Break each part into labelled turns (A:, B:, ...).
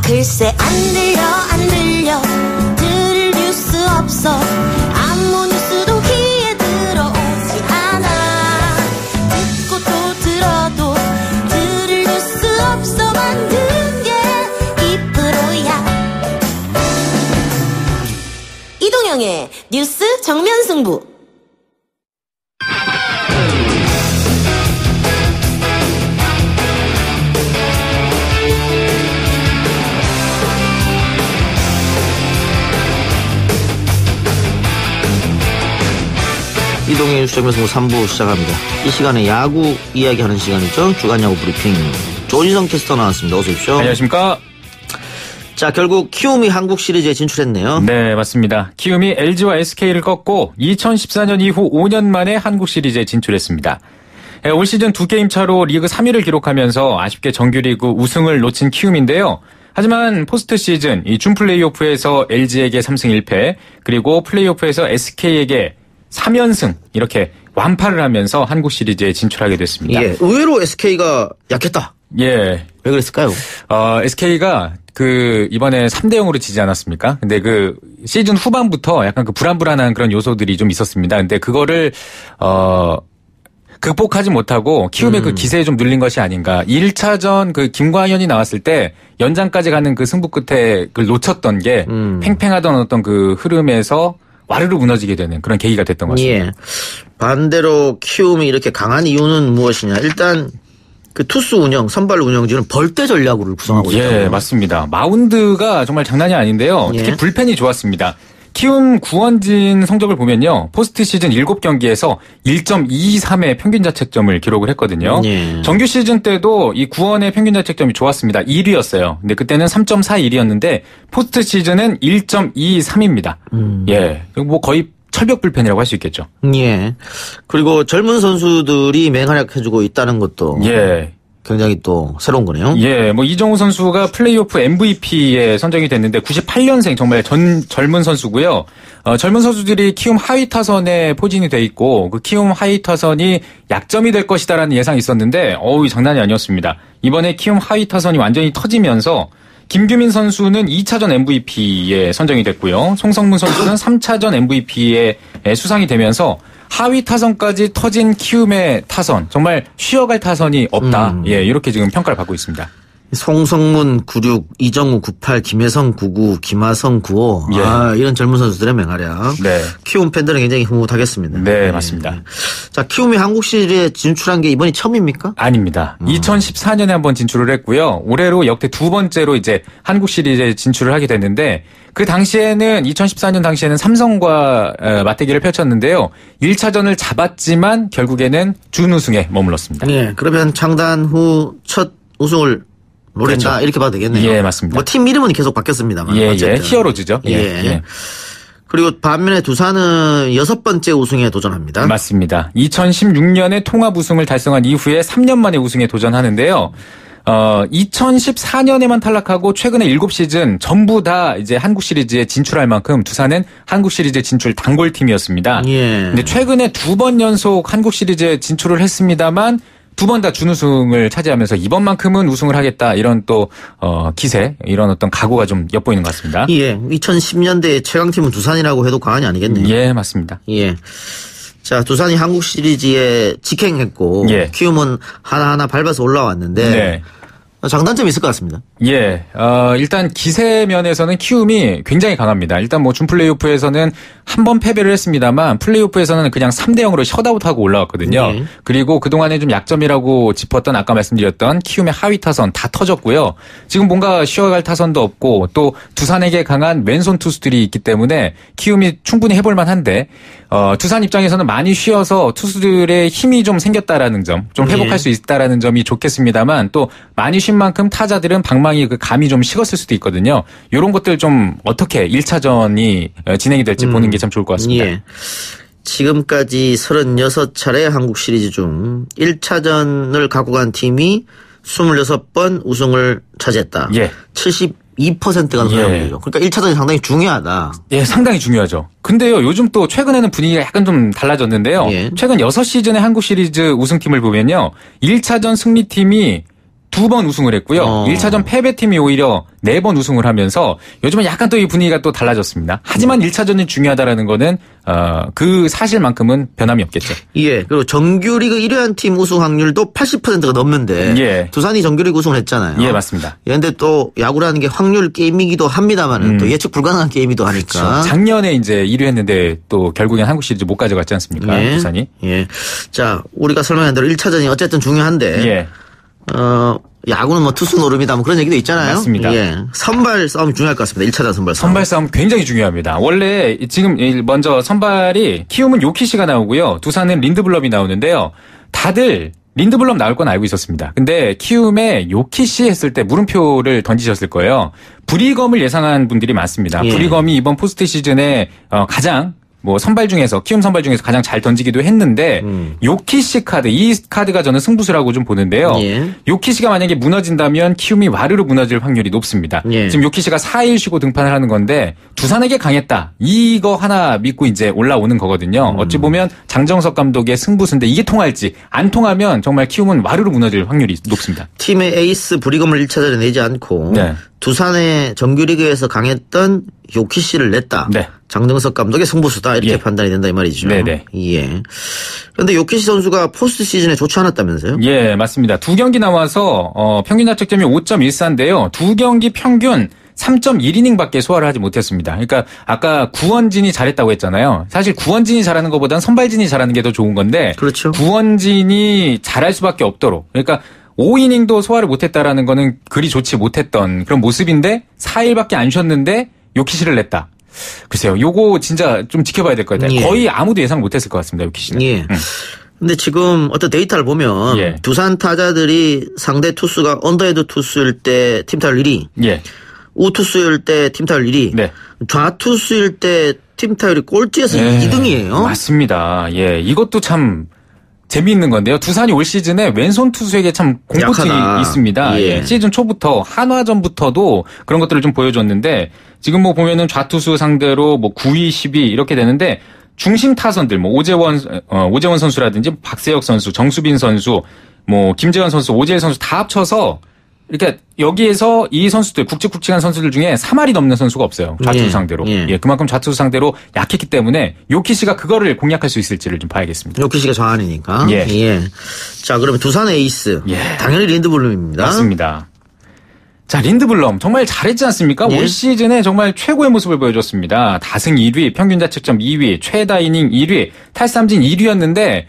A: 글쎄 안 들려 들을 뉴스 없어 아무 뉴스도 귀에 들어오지 않아 듣고 또 들어도 들을 뉴스 없어 만든 게 이 프로야 이동영의 뉴스 정면 승부.
B: 이동의 뉴스 정면 승부 3부 시작합니다. 이 시간에 야구 이야기하는 시간이죠. 주간 야구 브리핑 조인성 캐스터 나왔습니다. 어서 오십시오.
C: 안녕하십니까.
B: 자, 결국 키움이 한국 시리즈에 진출했네요.
C: 네, 맞습니다. 키움이 LG와 SK를 꺾고 2014년 이후 5년 만에 한국 시리즈에 진출했습니다. 올 시즌 2게임 차로 리그 3위를 기록하면서 아쉽게 정규리그 우승을 놓친 키움인데요. 하지만 포스트 시즌 이 준 플레이오프에서 LG에게 3승 1패 그리고 플레이오프에서 SK에게 3연승 이렇게 완파를 하면서 한국 시리즈에 진출하게 됐습니다.
B: 예, 의외로 SK가 약했다.
C: 예.
B: 왜 그랬을까요?
C: SK가 이번에 3대0으로 지지 않았습니까? 근데 시즌 후반부터 약간 불안불안한 그런 요소들이 좀 있었습니다. 근데 그거를, 극복하지 못하고 키움의 기세에 좀 눌린 것이 아닌가. 1차전 김광현이 나왔을 때 연장까지 가는 승부 끝에 놓쳤던 게 팽팽하던 어떤 흐름에서 와르르 무너지게 되는 그런 계기가 됐던 것 같습니다.
B: 예. 반대로 키움이 이렇게 강한 이유는 무엇이냐. 일단 투수 운영, 선발 운영진은 벌떼 전략으로 구성하고 있다.
C: 예, 맞습니다. 마운드가 정말 장난이 아닌데요. 특히
B: 예.
C: 불펜이 좋았습니다. 키움 구원진 성적을 보면요. 포스트 시즌 7경기에서 1.23의 평균 자책점을 기록을 했거든요.
B: 예.
C: 정규 시즌 때도 이 구원의 평균 자책점이 좋았습니다. 1위였어요. 근데 그때는 3.41이었는데 포스트 시즌은 1.23입니다. 예. 거의 철벽 불펜이라고 할 수 있겠죠.
B: 예. 그리고 젊은 선수들이 맹활약해주고 있다는 것도.
C: 예.
B: 굉장히 또 새로운 거네요.
C: 예, 이정우 선수가 플레이오프 MVP에 선정이 됐는데 98년생 정말 젊은 선수고요. 젊은 선수들이 키움 하위 타선에 포진이 돼 있고 키움 하위 타선이 약점이 될 것이다라는 예상이 있었는데 장난이 아니었습니다. 이번에 키움 하위 타선이 완전히 터지면서 김규민 선수는 2차전 MVP에 선정이 됐고요. 송성문 선수는 3차전 MVP에 수상이 되면서 하위 타선까지 터진 키움의 타선, 정말 쉬어갈 타선이 없다. 예, 이렇게 지금 평가를 받고 있습니다.
B: 송성문 96, 이정우 98, 김혜성 99, 김하성 95.
C: 예.
B: 이런 젊은 선수들의 맹활약.
C: 네.
B: 키움 팬들은 굉장히 흐뭇하겠습니다.
C: 네, 맞습니다.
B: 자, 키움이 한국 시리즈에 진출한 게 이번이 처음입니까?
C: 아닙니다. 2014년에 한번 진출을 했고요. 올해로 역대 두 번째로 이제 한국 시리즈에 진출을 하게 됐는데 그 당시에는 2014년 당시에는 삼성과 맞대결을 펼쳤는데요. 1차전을 잡았지만 결국에는 준우승에 머물렀습니다.
B: 예. 그러면 창단 후 첫 우승을 노린다.
C: 그렇죠.
B: 이렇게 봐도 되겠네요.
C: 예, 맞습니다.
B: 팀 이름은 계속 바뀌었습니다만.
C: 예,
B: 어쨌든.
C: 히어로즈죠. 예.
B: 그리고 반면에 두산은 6번째 우승에 도전합니다.
C: 맞습니다. 2016년에 통합 우승을 달성한 이후에 3년 만에 우승에 도전하는데요. 2014년에만 탈락하고 최근에 7시즌 전부 다 이제 한국 시리즈에 진출할 만큼 두산은 한국 시리즈 진출 단골팀이었습니다.
B: 예.
C: 근데 최근에 2번 연속 한국 시리즈에 진출을 했습니다만 2번 다 준우승을 차지하면서 이번만큼은 우승을 하겠다 이런 또 기세 이런 어떤 각오가 좀 엿보이는 것 같습니다.
B: 예, 2010년대 최강팀은 두산이라고 해도 과언이 아니겠네요.
C: 예, 맞습니다.
B: 예. 자, 두산이 한국 시리즈에 직행했고
C: 예.
B: 키움은 하나하나 밟아서 올라왔는데
C: 네.
B: 장단점이 있을 것 같습니다.
C: 예, 일단 기세 면에서는 키움이 굉장히 강합니다. 일단 준 플레이오프에서는 한 번 패배를 했습니다만 플레이오프에서는 그냥 3대0으로 셧아웃하고 올라왔거든요.
B: 네.
C: 그리고 그동안에 좀 약점이라고 짚었던 아까 말씀드렸던 키움의 하위 타선 다 터졌고요. 지금 뭔가 쉬어갈 타선도 없고 또 두산에게 강한 왼손 투수들이 있기 때문에 키움이 충분히 해볼 만한데 두산 입장에서는 많이 쉬어서 투수들의 힘이 좀 생겼다라는 점, 좀 회복할 수 있다라는 점이 좋겠습니다만 또 많이 쉰 만큼 타자들은 방망이 감이 좀 식었을 수도 있거든요. 이런 것들 좀 어떻게 1차전이 진행이 될지 보는 게 참 좋을 것 같습니다.
B: 예. 지금까지 36차례 한국 시리즈 중 1차전을 갖고 간 팀이 26번 우승을 차지했다.
C: 예.
B: 72%가 소유하죠. 그러니까 1차전이 상당히 중요하다.
C: 예, 상당히 중요하죠. 근데요, 요즘 또 최근에는 분위기가 약간 좀 달라졌는데요.
B: 예.
C: 최근 6시즌의 한국 시리즈 우승팀을 보면요. 1차전 승리팀이 2번 우승을 했고요. 1차전 패배팀이 오히려 4번 우승을 하면서 요즘은 약간 또 이 분위기가 또 달라졌습니다. 하지만 1차전이 중요하다라는 거는 그 사실만큼은 변함이 없겠죠.
B: 예. 그리고 정규리그 1위한 팀 우승 확률도 80%가 넘는데
C: 예.
B: 두산이 정규리그 우승을 했잖아요.
C: 예, 맞습니다.
B: 그런데 또 야구라는 게 확률 게임이기도 합니다만 또 예측 불가능한 게임이기도 하니까.
C: 그렇죠. 작년에 이제 1위 했는데 또 결국엔 한국 시리즈 못 가져갔지 않습니까?
B: 예.
C: 두산이.
B: 예. 자, 우리가 설명한 대로 1차전이 어쨌든 중요한데
C: 예.
B: 야구는 뭐 투수 노름이다 뭐 그런 얘기도 있잖아요.
C: 맞습니다.
B: 예. 선발 싸움이 중요할 것 같습니다. 1차전 선발 싸움.
C: 선발 싸움 굉장히 중요합니다. 원래 지금 먼저 선발이 키움은 요키시가 나오고요. 두산은 린드블럼이 나오는데요. 다들 린드블럼 나올 건 알고 있었습니다. 근데 키움에 요키시 했을 때 물음표를 던지셨을 거예요. 브리검을 예상한 분들이 많습니다.
B: 예.
C: 브리검이 이번 포스트 시즌에 가장 선발 중에서, 키움 선발 중에서 가장 잘 던지기도 했는데, 요키시 카드, 이 카드가 저는 승부수라고 좀 보는데요.
B: 예.
C: 요키시가 만약에 무너진다면 키움이 와르르 무너질 확률이 높습니다.
B: 예.
C: 지금 요키시가 4일 쉬고 등판을 하는 건데, 두산에게 강했다. 이거 하나 믿고 이제 올라오는 거거든요. 어찌 보면 장정석 감독의 승부수인데 이게 통할지, 안 통하면 정말 키움은 와르르 무너질 확률이 높습니다.
B: 팀의 에이스 브리검을 1차전에 내지 않고
C: 네.
B: 두산의 정규리그에서 강했던 요키시를 냈다.
C: 네.
B: 장정석 감독의 승부수다 이렇게
C: 예.
B: 판단이 된다 이 말이죠.
C: 네네.
B: 예. 그런데 요키시 선수가 포스트 시즌에 좋지 않았다면서요?
C: 예, 맞습니다. 2경기 나와서 평균 자책점이 5.14인데요. 2경기 평균 3.1이닝밖에 소화를 하지 못했습니다. 그러니까 아까 구원진이 잘했다고 했잖아요. 사실 구원진이 잘하는 것보다는 선발진이 잘하는 게 더 좋은 건데
B: 그렇죠.
C: 구원진이 잘할 수밖에 없도록, 그러니까 5이닝도 소화를 못했다라는 거는 그리 좋지 못했던 그런 모습인데 4일밖에 안 쉬었는데 요키시를 냈다. 글쎄요. 요거 진짜 좀 지켜봐야 될 것 같아요.
B: 예.
C: 거의 아무도 예상 못했을 것 같습니다. 요키시는.
B: 예. 근데 지금 어떤 데이터를 보면
C: 예.
B: 두산 타자들이 상대 투수가 언더헤드 투수일 때 팀 타율 1위,
C: 예.
B: 우투수일 때 팀 타율 1위,
C: 네.
B: 좌투수일 때 팀 타율이 꼴찌에서 2등이에요.
C: 맞습니다. 예. 이것도 참 재미있는 건데요. 두산이 올 시즌에 왼손 투수에게 참 공포증이
B: 약하다.
C: 있습니다.
B: 예.
C: 예. 시즌 초부터 한화전부터도 그런 것들을 좀 보여줬는데 지금 보면은 좌투수 상대로 9위, 10위 이렇게 되는데 중심 타선들 오재원 선수라든지 박세혁 선수, 정수빈 선수, 김재환 선수, 오재일 선수 다 합쳐서 이렇게 여기에서 이 선수들 굵직굵직한 선수들 중에 3할이 넘는 선수가 없어요. 좌투수
B: 예.
C: 상대로.
B: 예.
C: 예, 그만큼 좌투수 상대로 약했기 때문에 요키시가 그거를 공략할 수 있을지를 좀 봐야겠습니다.
B: 요키시가 좌완이니까.
C: 예.
B: 자, 그러면 두산의 에이스.
C: 예.
B: 당연히 린드블룸입니다.
C: 맞습니다. 자, 린드블럼 정말 잘했지 않습니까?
B: 예.
C: 올 시즌에 정말 최고의 모습을 보여줬습니다. 다승 1위, 평균 자책점 2위, 최다 이닝 1위, 탈삼진 1위였는데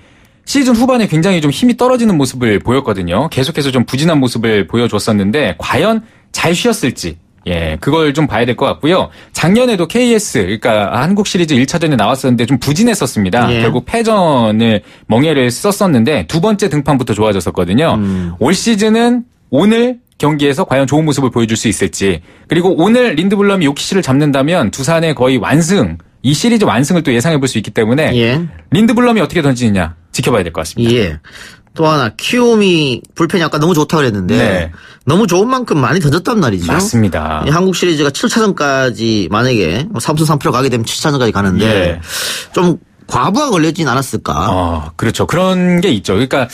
C: 시즌 후반에 굉장히 좀 힘이 떨어지는 모습을 보였거든요. 계속해서 좀 부진한 모습을 보여줬었는데 과연 잘 쉬었을지, 예, 그걸 좀 봐야 될 것 같고요. 작년에도 KS, 그러니까 한국 시리즈 1차전에 나왔었는데 좀 부진했었습니다.
B: 예.
C: 결국 패전을 멍해를 썼었는데 두 번째 등판부터 좋아졌었거든요. 올 시즌은 오늘 경기에서 과연 좋은 모습을 보여줄 수 있을지, 그리고 오늘 린드블럼이 요키시를 잡는다면 두산의 거의 완승, 이 시리즈 완승을 또 예상해 볼 수 있기 때문에
B: 예.
C: 린드블럼이 어떻게 던지느냐 지켜봐야 될 것 같습니다.
B: 예. 또 하나 키움이 불펜이 아까 너무 좋다고 그랬는데
C: 네.
B: 너무 좋은 만큼 많이 던졌단 말이죠.
C: 맞습니다.
B: 이 한국 시리즈가 7차전까지 만약에 3승 3패로 가게 되면 7차전까지 가는데
C: 예.
B: 좀 과부하 걸렸진 않았을까?
C: 그렇죠. 그런 게 있죠. 그러니까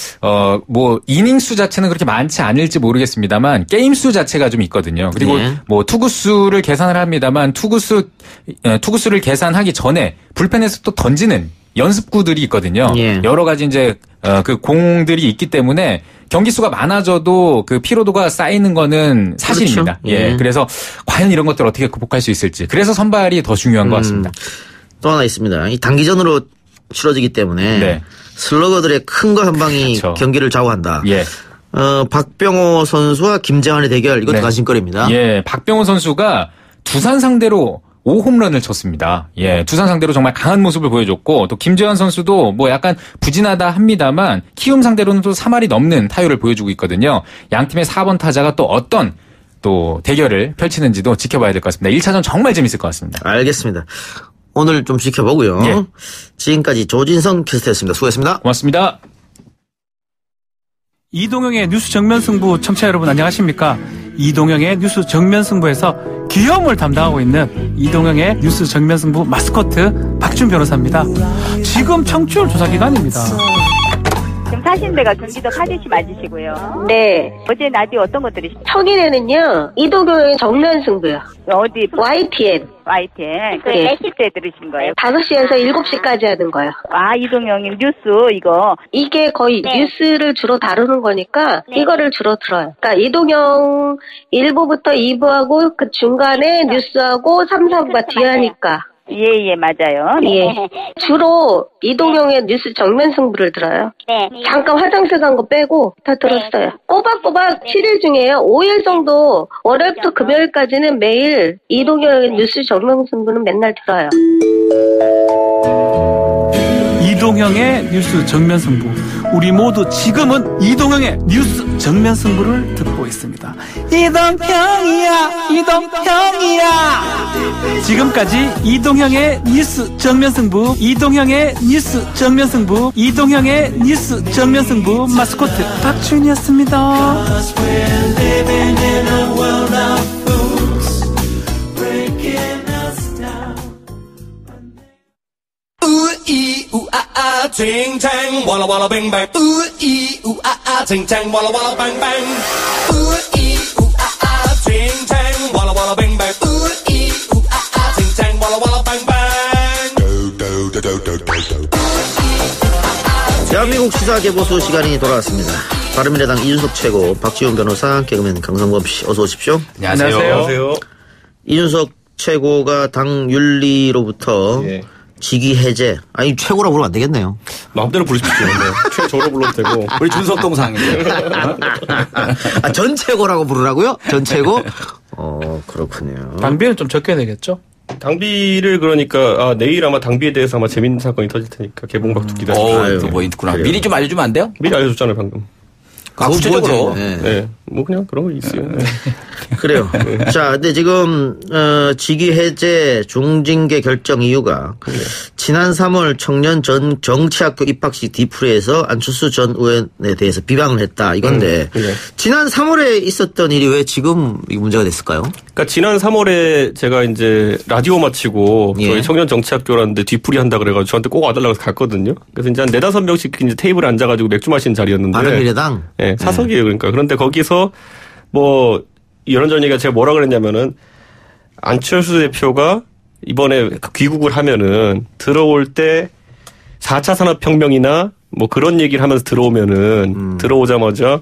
C: 이닝 수 자체는 그렇게 많지 않을지 모르겠습니다만 게임 수 자체가 좀 있거든요. 그리고
B: 예.
C: 투구수를 계산을 합니다만 투구수를 계산하기 전에 불펜에서 또 던지는 연습구들이 있거든요.
B: 예.
C: 여러 가지 이제 그 공들이 있기 때문에 경기 수가 많아져도 그 피로도가 쌓이는 거는 사실입니다.
B: 그렇죠.
C: 예.
B: 예.
C: 그래서 과연 이런 것들을 어떻게 극복할 수 있을지. 그래서 선발이 더 중요한 것 같습니다.
B: 또 하나 있습니다. 이 단기전으로 치러지기 때문에
C: 네.
B: 슬러거들의 큰 거 한 방이
C: 그렇죠.
B: 경기를 좌우한다.
C: 예.
B: 박병호 선수와 김재환의 대결 이것도
C: 네.
B: 관심거리입니다.
C: 예, 박병호 선수가 두산 상대로 5홈런을 쳤습니다. 예, 두산 상대로 정말 강한 모습을 보여줬고 또 김재환 선수도 약간 부진하다 합니다만 키움 상대로는 또 3할이 넘는 타율을 보여주고 있거든요. 양 팀의 4번 타자가 또 어떤 또 대결을 펼치는지도 지켜봐야 될 것 같습니다. 1차전 정말 재밌을 것 같습니다.
B: 알겠습니다. 오늘 좀 지켜보고요.
C: 예.
B: 지금까지 조진성 캐스터였습니다. 수고했습니다.
C: 고맙습니다.
D: 이동영의 뉴스 정면 승부 청취자 여러분 안녕하십니까? 이동영의 뉴스 정면 승부에서 기염을 담당하고 있는 이동영의 뉴스 정면 승부 마스코트 박준 변호사입니다. 지금 청취율 조사 기간입니다.
E: 지금 사신 데가 경기도 파주시 맞으시고요.
F: 네.
E: 어제 라디오 어떤 거 들으셨어요?
F: 평일에는요, 이도경의 정면 승부요.
E: 어디?
F: YTN.
E: YTN. 그
F: 네.
E: 몇 시 때 들으신 거예요?
F: 5시에서 7시까지 하는 거요.
E: 아, 이동영님 뉴스 이거.
F: 이게 거의 뉴스를 주로 다루는 거니까 이거를 주로 들어요. 그러니까 이동영 1부부터 2부하고 그 중간에 뉴스하고 3, 4부가 뒤에 하니까.
E: 예, 맞아요.
F: 예. 주로 이동영의 뉴스 정면 승부를 들어요.
G: 네.
F: 잠깐 화장실 간 거 빼고 다 들었어요. 꼬박꼬박 7일 중에요. 5일 정도 월요일부터 금요일까지는 매일 이동영의 뉴스 정면 승부는 맨날 들어요.
D: 이동형의 뉴스 정면 승부. 우리 모두 지금은 이동형의 뉴스 정면 승부를 듣고 있습니다. 이동형이야, 이동형이야. 지금까지 이동형의 뉴스 정면 승부, 이동형의 뉴스 정면 승부, 이동형의 뉴스 정면 승부 마스코트 박준이었습니다.
H: Ting-tang, walla walla bang bang. Ooh ee ooh ah ah. Ting-tang, walla walla bang bang. Ooh ee ooh ah ah. Ting-tang, walla walla bang bang. Ooh ee ooh ah ah. Ting-tang, walla walla bang bang. Do do do do do do.
B: 대한민국 시사개보수 시간이 돌아왔습니다. 바른미래당 이준석 최고, 박지원 변호사, 개그맨 강성범 씨, 어서 오십시오.
C: 안녕하세요.
B: 이준석 최고가 당 윤리로부터 직위 해제. 아니, 최고라고 부르면 안 되겠네요.
I: 마음대로 부르십시오. 네. 최저로 불러도 되고.
C: 우리 준석 동상인데요.
B: 아, 전 최고라고 부르라고요? 전 최고? 그렇군요.
D: 당비는 좀 적게 되겠죠?
I: 당비를 그러니까 내일 아마 당비에 대해서 아마 재밌는 사건이 터질 테니까 개봉박두 기다리고.
C: 뭐 있구나. 미리 좀 알려주면 안 돼요?
I: 미리 알려줬잖아요 방금.
C: 구체적으로.
I: 네. 뭐 그냥 그런 거 있어요. 네.
B: 그래요. 자, 근데 지금 직위 해제 중징계 결정 이유가 지난 3월 청년 전 정치학교 입학식 뒤풀이에서 안철수 전 의원에 대해서 비방을 했다 이건데 지난 3월에 있었던 일이 왜 지금 이 문제가 됐을까요?
I: 그러니까 지난 3월에 제가 이제 라디오 마치고 저희 청년 정치학교라는데 뒤풀이 한다 그래가지고 저한테 꼭 와달라고 해서 갔거든요. 그래서 이제 한 4-5명씩 이제 테이블에 앉아가지고 맥주 마시는 자리였는데.
B: 바른미래당?
I: 네, 사석이에요. 그러니까. 그런데 거기서 뭐 이런저런 얘기가 제가 뭐라 그랬냐면은 안철수 대표가 이번에 귀국을 하면은 들어올 때 4차 산업혁명이나 뭐 그런 얘기를 하면서 들어오면은 들어오자마자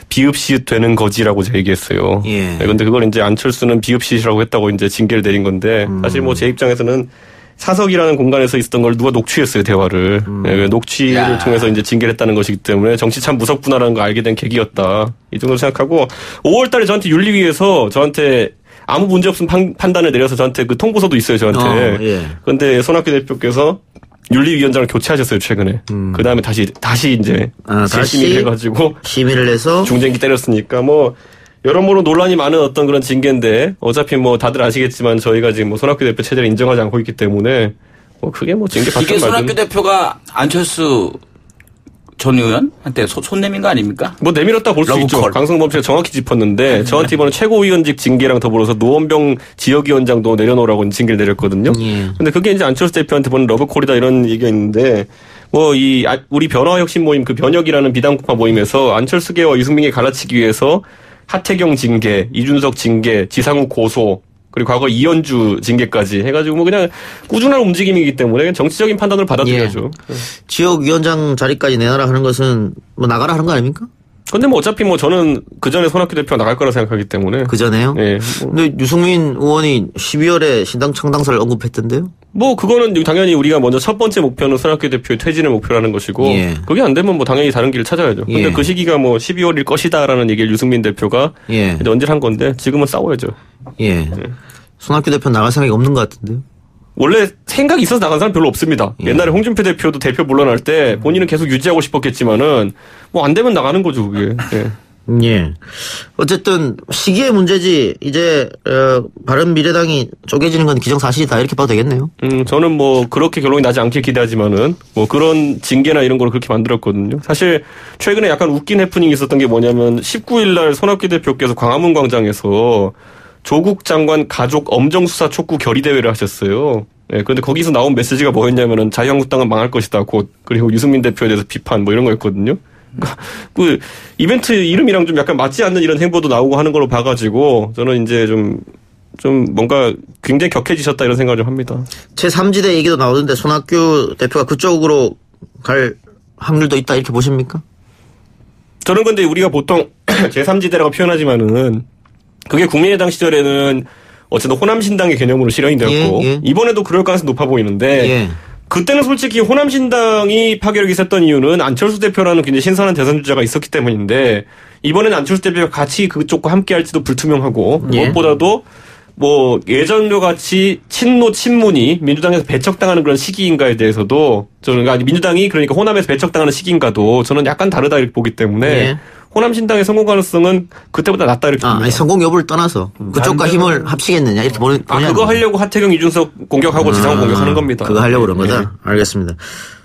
I: 비읍시읒 되는 거지라고 제가 얘기했어요. 예. 근데 그걸 이제 안철수는 비읍시읒이라고 했다고 이제 징계를 내린 건데 사실 뭐 제 입장에서는 사석이라는 공간에서 있었던 걸 누가 녹취했어요, 대화를. 네, 녹취를 통해서 이제 징계를 했다는 것이기 때문에 정치 참 무섭구나라는 걸 알게 된 계기였다. 이 정도로 생각하고 5월 달에 저한테 윤리위에서 저한테 아무 문제 없음 판단을 내려서 저한테 그 통보서도 있어요, 저한테. 그런데 손학규 대표께서 윤리위원장을 교체하셨어요, 최근에. 그 다음에 다시 이제 재심의를 해가지고
B: 심의를 해서
I: 중징계 때렸으니까 뭐 여러모로 논란이 많은 어떤 그런 징계인데 어차피 뭐 다들 아시겠지만 저희가 지금 뭐 손학규 대표 체제를 인정하지 않고 있기 때문에 뭐 그게 뭐 징계 받든 말든.
C: 이게 손학규 대표가 안철수 전 의원한테 손 내민 거 아닙니까?
I: 뭐 내밀었다 볼 수 있죠. 강성범 씨가 정확히 짚었는데 저한테 이번에 최고위원직 징계랑 더불어서 노원병 지역위원장도 내려놓으라고 징계를 내렸거든요. 근데 그게 이제 안철수 대표한테 보는 러브콜이다 이런 얘기가 있는데 뭐 우리 변화혁신 모임 그 변혁이라는 비당국파 모임에서 안철수계와 유승민계 갈라치기 위해서 하태경 징계, 이준석 징계, 지상욱 고소, 그리고 과거 이현주 징계까지 해가지고 뭐 그냥 꾸준한 움직임이기 때문에 정치적인 판단을 받아들여야죠.
B: 지역위원장 자리까지 내놔라 하는 것은 뭐 나가라 하는 거 아닙니까?
I: 근데 뭐 어차피 뭐 저는 그 전에 손학규 대표가 나갈 거라 생각하기 때문에.
B: 그 전에요? 네. 근데 유승민 의원이 12월에 신당 창당사를 언급했던데요?
I: 뭐 그거는 당연히 우리가 먼저 첫 번째 목표는 손학규 대표의 퇴진을 목표로 하는 것이고 그게 안 되면 뭐 당연히 다른 길을 찾아야죠. 근데 그 시기가 뭐 12월일 것이다라는 얘기를 유승민 대표가 이제 언제 한 건데 지금은 싸워야죠.
B: 손학규 대표 나갈 생각이 없는 것 같은데요?
I: 원래 생각이 있어서 나간 사람 별로 없습니다. 옛날에 홍준표 대표도 대표 물러날 때 본인은 계속 유지하고 싶었겠지만은 뭐 안 되면 나가는 거죠, 그게.
B: 어쨌든 시기의 문제지 이제 바른미래당이 쪼개지는 건 기정사실이다 이렇게 봐도 되겠네요.
I: 저는 뭐 그렇게 결론이 나지 않길 기대하지만은 뭐 그런 징계나 이런 걸 그렇게 만들었거든요. 사실 최근에 약간 웃긴 해프닝이 있었던 게 뭐냐면 19일 날 손학규 대표께서 광화문 광장에서 조국 장관 가족 엄정 수사 촉구 결의 대회를 하셨어요. 그런데 거기서 나온 메시지가 뭐였냐면은 자유한국당은 망할 것이다 곧 그리고 유승민 대표에 대해서 비판 뭐 이런 거였거든요. 그 이벤트 이름이랑 좀 약간 맞지 않는 이런 행보도 나오고 하는 걸로 봐가지고 저는 이제 좀 뭔가 굉장히 격해지셨다 이런 생각을 좀 합니다.
B: 제3지대 얘기도 나오는데 손학규 대표가 그쪽으로 갈 확률도 있다 이렇게 보십니까?
I: 저는 근데 우리가 보통 제3지대라고 표현하지만은 그게 국민의당 시절에는 어쨌든 호남신당의 개념으로 실현이 되었고
B: 예.
I: 이번에도 그럴 가능성이 높아 보이는데
B: 예.
I: 그때는 솔직히 호남신당이 파괴력이 셌던 이유는 안철수 대표라는 굉장히 신선한 대선 주자가 있었기 때문인데 이번에는 안철수 대표가 같이 그쪽과 함께 할지도 불투명하고
B: 예.
I: 무엇보다도 뭐 예전과 같이 친노 친문이 민주당에서 배척당하는 그런 시기인가에 대해서도 저는 아니 민주당이 그러니까 호남에서 배척당하는 시기인가도 저는 약간 다르다 이렇게 보기 때문에
B: 예.
I: 호남신당의 성공 가능성은 그때보다 낮다 이렇게 봅니다.
B: 아니, 성공 여부를 떠나서 그쪽과 힘을 합치겠느냐 이렇게 보는.
I: 그거 하려고 하태경 이준석 공격하고 지상훈 공격하는 겁니다.
B: 그거 하려고 그런 거다.
I: 네.
B: 알겠습니다.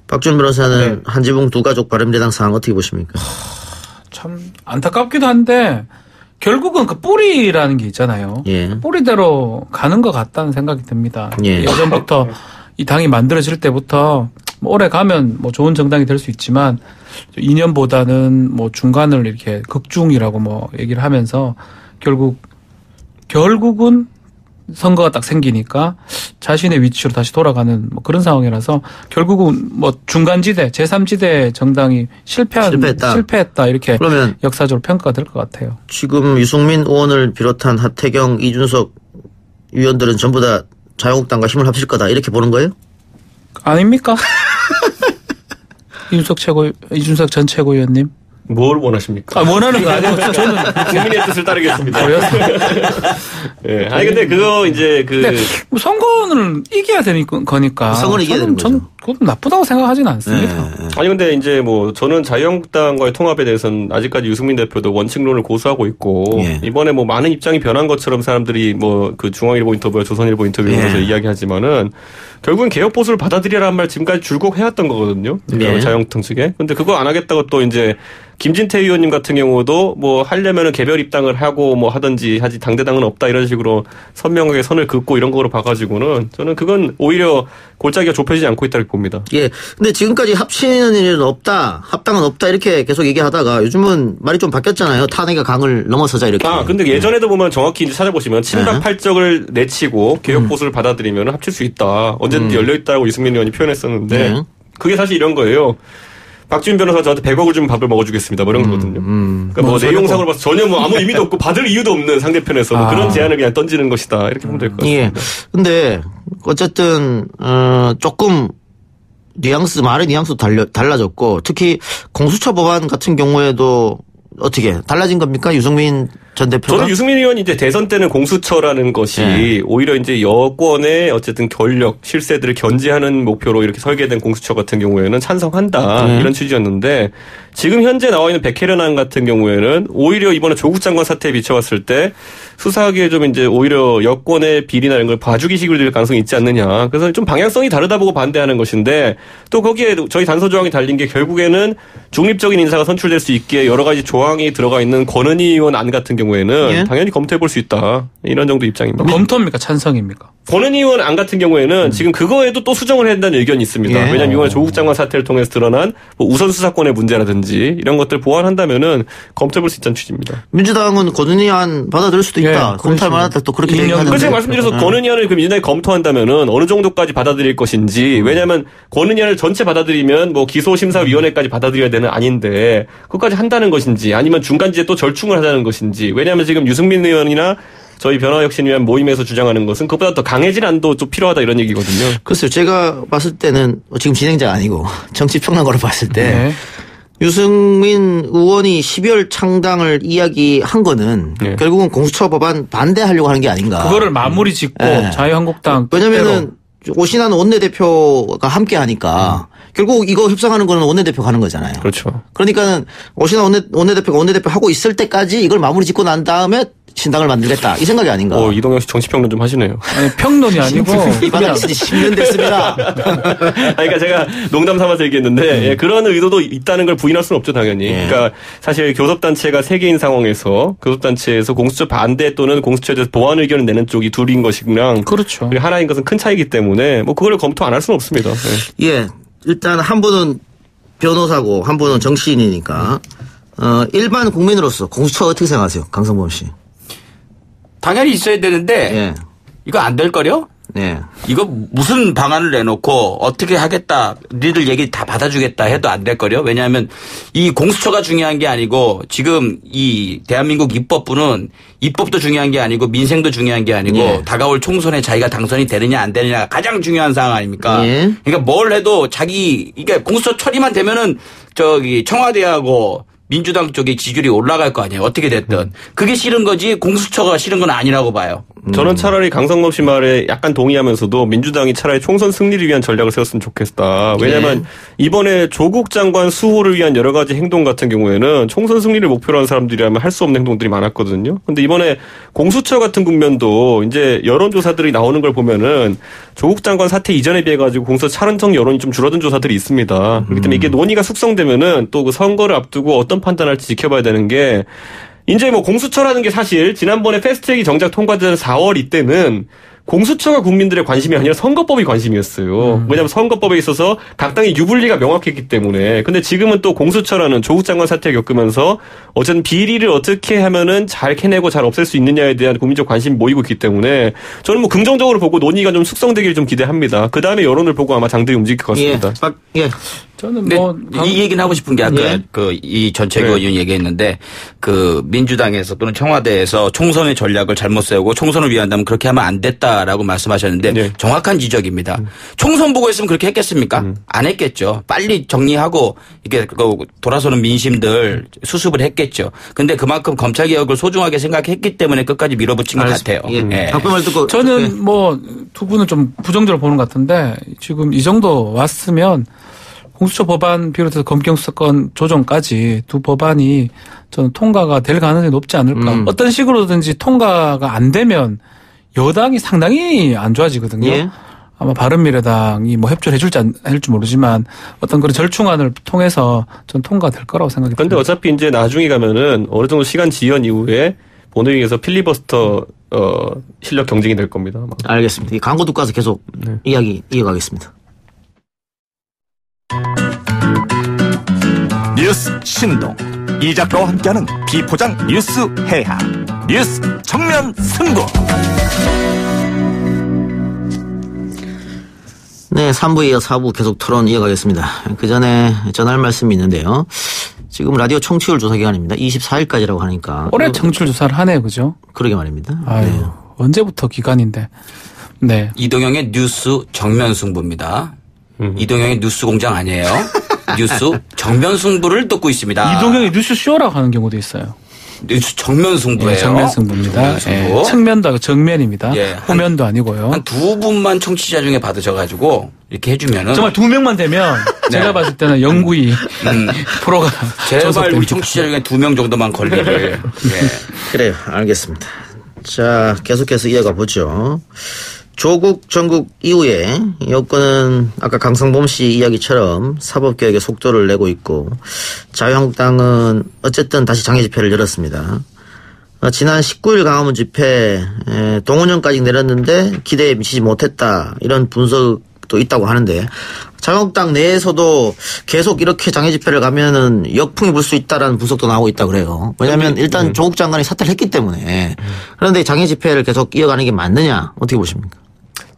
B: 박준 변호사는 한지붕 두 가족 바른미래당 상황 어떻게 보십니까?
D: 참 안타깝기도 한데 결국은 그 뿌리라는 게 있잖아요.
B: 예.
D: 뿌리대로 가는 것 같다는 생각이 듭니다.
B: 예.
D: 예전부터 이 당이 만들어질 때부터 뭐 오래 가면 뭐 좋은 정당이 될 수 있지만 2년보다는 뭐 중간을 이렇게 극중이라고 뭐 얘기를 하면서 결국은 선거가 딱 생기니까 자신의 위치로 다시 돌아가는 뭐 그런 상황이라서 결국은 뭐 중간지대, 제3지대 정당이 실패했다 이렇게
B: 그러면
D: 역사적으로 평가가 될 것 같아요.
B: 지금 유승민 의원을 비롯한 하태경, 이준석 의원들은 전부 다 자유한국당과 힘을 합칠 거다 이렇게 보는 거예요?
D: 아닙니까? 이준석 전 최고위원님.
I: 뭘 원하십니까?
D: 원하는 거 아니고 저는
I: 국민의 뜻을 따르겠습니다.
D: 예.
I: 아니 근데 그거 이제
D: 근데 선거는 이겨야 되는 거니까.
B: 선거는 이겨야 되는 거죠.
D: 저는 그것도 나쁘다고 생각하지는 않습니다.
B: 네.
I: 아니 근데 이제 뭐 저는 자유한국당과의 통합에 대해서는 아직까지 유승민 대표도 원칙론을 고수하고 있고
B: 예.
I: 이번에 뭐 많은 입장이 변한 것처럼 사람들이 뭐 그 중앙일보 인터뷰와 조선일보 인터뷰에서
B: 예.
I: 이야기하지만은 결국은 개혁 보수를 받아들이라는 말 지금까지 줄곧 해왔던 거거든요.
B: 예.
I: 자유한국당 측에. 근데 그거 안 하겠다고 또 이제 김진태 의원님 같은 경우도 뭐 하려면은 개별 입당을 하고 뭐 하든지 하지 당대당은 없다 이런 식으로 선명하게 선을 긋고 이런 거로 봐가지고는 저는 그건 오히려 골짜기가 좁혀지지 않고 있다고 봅니다.
B: 예. 근데 지금까지 합치는 일은 없다, 합당은 없다 이렇게 계속 얘기하다가 요즘은 말이 좀 바뀌었잖아요. 탄핵의 강을 넘어서자 이렇게.
I: 근데 예전에도 보면 정확히 이제 찾아보시면 친박 팔적을 내치고 개혁 보수를 받아들이면 합칠 수 있다. 언제든지 열려 있다고 유승민 의원이 표현했었는데 그게 사실 이런 거예요. 박지훈 변호사 저한테 100억을 주면 밥을 먹어주겠습니다. 뭐 이런 거거든요. 그러니까 뭐 내용상으로 봐서 전혀 뭐 아무 의미도 없고 받을 이유도 없는 상대편에서 뭐 그런 제안을 그냥 던지는 것이다. 이렇게 보면 될 것 같습니다.
B: 예. 근데 어쨌든 조금 말의 뉘앙스도 달라졌고 특히 공수처 법안 같은 경우에도 어떻게 달라진 겁니까? 유승민 전 대표가?
I: 저는 유승민 의원이 이제 대선 때는 공수처라는 것이
B: 네.
I: 오히려 이제 여권의 어쨌든 권력, 실세들을 견제하는 목표로 이렇게 설계된 공수처 같은 경우에는 찬성한다. 이런 취지였는데 지금 현재 나와 있는 백혜련안 같은 경우에는 오히려 이번에 조국 장관 사태에 비춰봤을 때 수사하기에 좀 이제 오히려 여권의 비리나 이런 걸 봐주기식으로 될 가능성이 있지 않느냐. 그래서 좀 방향성이 다르다 보고 반대하는 것인데 또 거기에 저희 단서 조항이 달린 게 결국에는 중립적인 인사가 선출될 수 있게 여러 가지 조항이 들어가 있는 권은희 의원 안 같은 경우에는
B: 예?
I: 당연히 검토해 볼 수 있다. 이런 정도 입장입니다.
D: 검토입니까? 찬성입니까?
I: 권은희 의원 안 같은 경우에는 지금 그거에도 또 수정을 해야 된다는 의견이 있습니다.
B: 예.
I: 왜냐하면 이번에 조국 장관 사태를 통해서 드러난 뭐 우선 수사권의 문제라든지 이런 것들 보완한다면은 검토해 볼 수 있다는 취지입니다.
B: 민주당은 권은희 안 받아들일 수도 있다. 검토할 만하다. 또 그렇게 얘기하는데.
I: 그래서 제가 말씀드려서 권은희 안을 그 민주당이 검토한다면은 어느 정도까지 받아들일 것인지 왜냐하면 권은희 안을 전체 받아들이면 뭐 기소심사위원회까지 받아들여야 되는 아닌데 그것까지 한다는 것인지 아니면 중간지에 또 절충을 하자는 것인지 왜냐하면 지금 유승민 의원이나 저희 변화혁신위원 모임에서 주장하는 것은 그것보다 더 강해진 안도 좀 필요하다 이런 얘기거든요.
B: 글쎄요. 제가 봤을 때는 지금 진행자가 아니고 정치평론가로 봤을 때
D: 네.
B: 유승민 의원이 12월 창당을 이야기한 거는
I: 네.
B: 결국은 공수처 법안 반대하려고 하는 게 아닌가.
D: 그거를 마무리 짓고
B: 네.
D: 자유한국당
B: 왜냐면은 오신환 원내대표가 함께 하니까 결국 이거 협상하는 거는 원내대표가 하는 거잖아요.
I: 그렇죠.
B: 그러니까는 오신환 원내대표가 원내대표 하고 있을 때까지 이걸 마무리 짓고 난 다음에 신당을 만들겠다. 이 생각이 아닌가.
I: 이동영 씨 정치평론 좀 하시네요.
D: 아니, 평론이 아니고
B: 이 바닥 진짜 10년 됐습니다.
I: 그러니까 제가 농담 삼아서 얘기했는데 예, 그런 의도도 있다는 걸 부인할 수는 없죠 당연히.
B: 예.
I: 그러니까 사실 교섭단체가 3개인 상황에서 교섭단체에서 공수처 반대 또는 공수처에 대해서 보완 의견을 내는 쪽이 둘인 것이랑
D: 그렇죠.
I: 하나인 것은 큰 차이기 때문에 뭐 그걸 검토 안 할 수는 없습니다. 예.
B: 예. 일단 한 분은 변호사고 한 분은 정치인이니까 일반 국민으로서 공수처 어떻게 생각하세요? 강성범 씨.
G: 당연히 있어야 되는데
B: 예.
G: 이거 안 될 거려?
B: 네.
G: 이거 무슨 방안을 내놓고 어떻게 하겠다, 니들 얘기 다 받아주겠다 해도 안 될 거려? 왜냐하면 이 공수처가 중요한 게 아니고 지금 이 대한민국 입법부는 입법도 중요한 게 아니고 민생도 중요한 게 아니고
B: 예.
G: 다가올 총선에 자기가 당선이 되느냐 안 되느냐가 가장 중요한 사항 아닙니까?
B: 예.
G: 그러니까 뭘 해도 이게 공수처 처리만 되면은 청와대하고 민주당 쪽에 지지율이 올라갈 거 아니에요. 어떻게 됐든. 그게 싫은 거지 공수처가 싫은 건 아니라고 봐요.
I: 저는 차라리 강성범 씨 말에 약간 동의하면서도 민주당이 차라리 총선 승리를 위한 전략을 세웠으면 좋겠다. 왜냐하면 이번에 조국 장관 수호를 위한 여러 가지 행동 같은 경우에는 총선 승리를 목표로 한 사람들이라면 할 수 없는 행동들이 많았거든요. 근데 이번에 공수처 같은 국면도 이제 여론조사들이 나오는 걸 보면은 조국 장관 사태 이전에 비해 가지고 공수처 찬성 여론이 좀 줄어든 조사들이 있습니다. 그렇기 때문에 이게 논의가 숙성되면은 또 그 선거를 앞두고 어떤 판단할지 지켜봐야 되는 게 이제 뭐 공수처라는 게 사실 지난번에 패스트트랙이 정작 통과된 4월 이때는 공수처가 국민들의 관심이 아니라 선거법이 관심이었어요. 왜냐하면 선거법에 있어서 각 당의 유불리가 명확했기 때문에. 근데 지금은 또 공수처라는 조국 장관 사태 겪으면서 어쨌든 비리를 어떻게 하면은 잘 캐내고 잘 없앨 수 있느냐에 대한 국민적 관심이 모이고 있기 때문에 저는 뭐 긍정적으로 보고 논의가 좀 숙성되기를 좀 기대합니다. 그 다음에 여론을 보고 아마 장들이 움직일 것 같습니다.
B: 예.
D: 저는
G: 근데 이 얘기는 하고 싶은 게 아까
B: 예.
G: 이 전체국 의원 얘기했는데 민주당에서 또는 청와대에서 총선의 전략을 잘못 세우고 총선을 위한다면 그렇게 하면 안 됐다라고 말씀하셨는데
I: 예.
G: 정확한 지적입니다. 총선 보고 했으면 그렇게 했겠습니까? 안 했겠죠. 빨리 정리하고 이게 돌아서는 민심들 수습을 했겠죠. 근데 그만큼 검찰 개혁을 소중하게 생각했기 때문에 끝까지 밀어붙인 것 같아요.
B: 예. 답변 말 듣고
D: 저는 뭐 두 분은 좀 부정적으로 보는 것 같은데 지금 이 정도 왔으면 공수처 법안 비롯해서 검경수사권 조정까지 두 법안이 저는 통과가 될 가능성이 높지 않을까. 어떤 식으로든지 통과가 안 되면 여당이 상당히 안 좋아지거든요.
B: 예.
D: 아마 바른미래당이 뭐 협조를 해줄지 모르지만 어떤 그런 절충안을 통해서 전 통과될 거라고 생각이 듭니다.
I: 근데 어차피 이제 나중에 가면은 어느 정도 시간 지연 이후에 본회의에서 필리버스터 실력 경쟁이 될 겁니다. 아마.
B: 알겠습니다. 이 광고 듣고 와서 계속 이야기 이어가겠습니다.
J: 뉴스 신동 이 작가와 함께하는 비포장 뉴스 해학 뉴스 정면 승부.
B: 네, 3부에 이어 4부 계속 토론 이어가겠습니다. 그 전에 전할 말씀이 있는데요. 지금 라디오 청취율 조사 기간입니다. 24일까지라고 하니까.
D: 올해 청취율 조사를 하네요, 그죠?
B: 그러게 말입니다.
D: 아유,
B: 네.
D: 언제부터 기간인데. 네.
G: 이동영의 뉴스 정면 승부입니다. 이동영의 뉴스 공장 아니에요. 뉴스 정면 승부를 뜯고 있습니다.
D: 이동영이 뉴스 쇼라고 하는 경우도 있어요.
G: 뉴스 정면 승부예요.
D: 네, 정면 승부입니다.
G: 정면 승부.
D: 예, 측면도 정면입니다.
G: 예,
D: 후면도 아니고요.
G: 한 두 분만 청취자 중에 받으셔가지고 이렇게 해주면은
D: 정말 두 명만 되면 제가 봤을 때는 영구히 프로가
G: 제발
D: 전속됩니다.
G: 우리 청취자 중에 2명 정도만 걸리를. 예.
B: 그래요. 알겠습니다. 자, 계속해서 이어가 보죠. 조국 전국 이후에 여권은 아까 강성범 씨 이야기처럼 사법개혁에 속도를 내고 있고 자유한국당은 어쨌든 다시 장애 집회를 열었습니다. 지난 19일 광화문 집회 동원령까지 내렸는데 기대에 미치지 못했다 이런 분석도 있다고 하는데 자유한국당 내에서도 계속 이렇게 장애 집회를 가면은 역풍이 불 수 있다라는 분석도 나오고 있다 그래요. 왜냐하면 일단 조국 장관이 사퇴를 했기 때문에. 그런데 장애 집회를 계속 이어가는 게 맞느냐 어떻게 보십니까?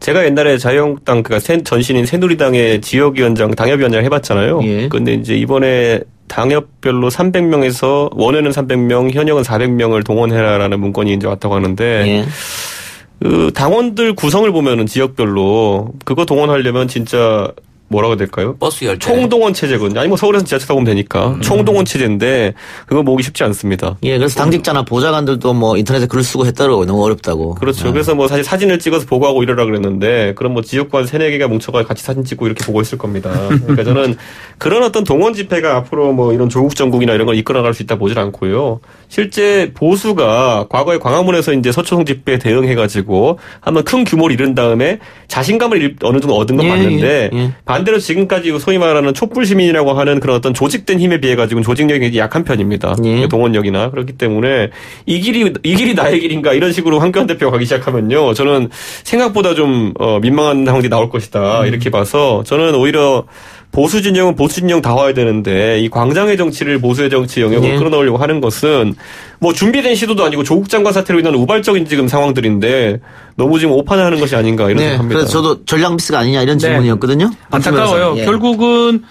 I: 제가 옛날에 자유한국당 전신인 새누리당의 지역위원장, 당협위원장을 해봤잖아요.
B: 예.
I: 근데 이제 이번에 당협별로 300명에서 원회는 300명, 현역은 400명을 동원해라라는 문건이 이제 왔다고 하는데
B: 예.
I: 그 당원들 구성을 보면은 지역별로 그거 동원하려면 진짜 뭐라고 해야 될까요?
G: 버스 열차.
I: 총동원 체제거든요. 아니 뭐 서울에서 지하철 타고 오면 되니까. 총동원 체제인데 그거 모으기 쉽지 않습니다.
B: 예, 그래서 당직자나 보좌관들도 뭐 인터넷에 글 쓰고 했더라고요. 너무 어렵다고.
I: 그렇죠. 그래서 뭐 사실 사진을 찍어서 보고하고 이러라 그랬는데 그럼 뭐 지역관 3-4개가 뭉쳐가 같이 사진 찍고 이렇게 보고 있을 겁니다. 그러니까 저는 그런 어떤 동원 집회가 앞으로 뭐 이런 조국 정국이나 이런 걸 이끌어나갈 수 있다 보질 않고요. 실제 보수가 과거에 광화문에서 이제 서초동 집회에 대응해가지고 한번 큰 규모를 이룬 다음에 자신감을 어느 정도 얻은 건 맞는데 반대로 지금까지 소위 말하는 촛불 시민이라고 하는 그런 어떤 조직된 힘에 비해 가지고는 조직력이 굉장히 약한 편입니다. 동원력이나 그렇기 때문에 이 길이 나의 길인가 이런 식으로 황교안 대표가 가기 시작하면요, 저는 생각보다 좀 민망한 상황이 나올 것이다 이렇게 봐서 저는 오히려 보수 진영은 보수 진영 다 와야 되는데 이 광장의 정치를 보수의 정치 영역으로 끌어넣으려고 하는 것은 뭐 준비된 시도도 아니고 조국 장관 사태로 인한 우발적인 지금 상황들인데 너무 지금 오판을 하는 것이 아닌가 이런 생각합니다.
B: 그래서 저도 전략 미스가 아니냐 이런 질문이었거든요.
D: 안타까워요. 결국은